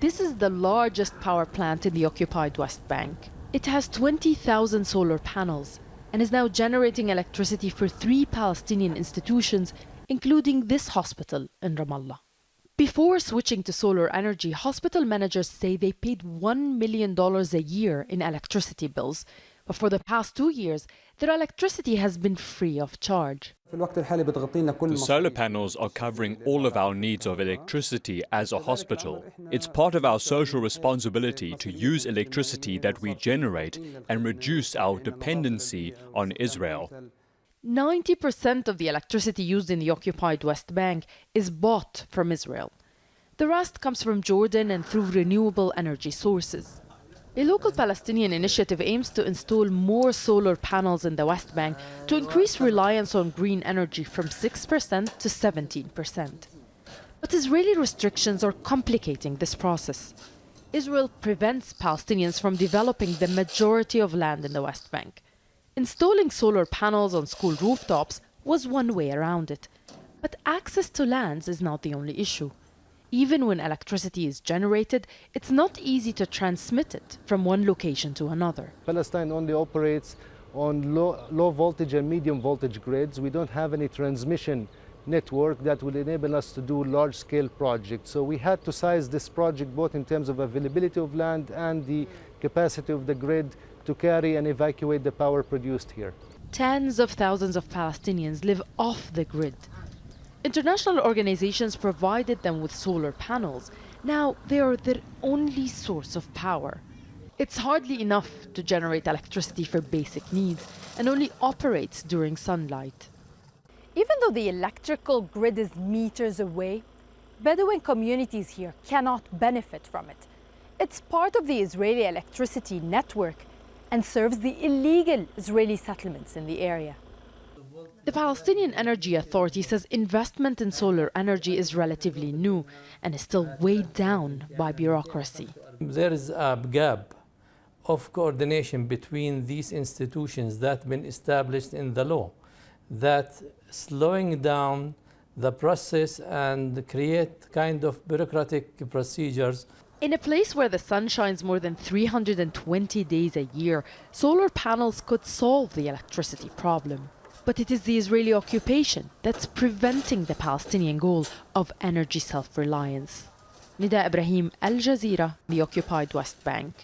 This is the largest power plant in the occupied West Bank. It has 20,000 solar panels and is now generating electricity for 3 Palestinian institutions, including this hospital in Ramallah. Before switching to solar energy, hospital managers say they paid $1 million a year in electricity bills. But for the past 2 years, their electricity has been free of charge. The solar panels are covering all of our needs of electricity as a hospital. It's part of our social responsibility to use electricity that we generate and reduce our dependency on Israel. 90% of the electricity used in the occupied West Bank is bought from Israel. The rest comes from Jordan and through renewable energy sources. A local Palestinian initiative aims to install more solar panels in the West Bank to increase reliance on green energy from 6% to 17%. But Israeli restrictions are complicating this process. Israel prevents Palestinians from developing the majority of land in the West Bank. Installing solar panels on school rooftops was one way around it. But access to lands is not the only issue. Even when electricity is generated, it's not easy to transmit it from one location to another. Palestine only operates on low voltage and medium voltage grids. We don't have any transmission network that will enable us to do large-scale projects. So we had to size this project both in terms of availability of land and the capacity of the grid to carry and evacuate the power produced here. Tens of thousands of Palestinians live off the grid. International organizations provided them with solar panels. Now they are their only source of power. It's hardly enough to generate electricity for basic needs and only operates during sunlight. Even though the electrical grid is meters away, Bedouin communities here cannot benefit from it. It's part of the Israeli electricity network and serves the illegal Israeli settlements in the area. The Palestinian Energy Authority says investment in solar energy is relatively new and is still weighed down by bureaucracy. There is a gap of coordination between these institutions that have been established in the law, that slowing down the process and create kind of bureaucratic procedures. In a place where the sun shines more than 320 days a year, solar panels could solve the electricity problem. But it is the Israeli occupation that's preventing the Palestinian goal of energy self-reliance. Nida, Ibrahim, Al Jazeera, the occupied West Bank.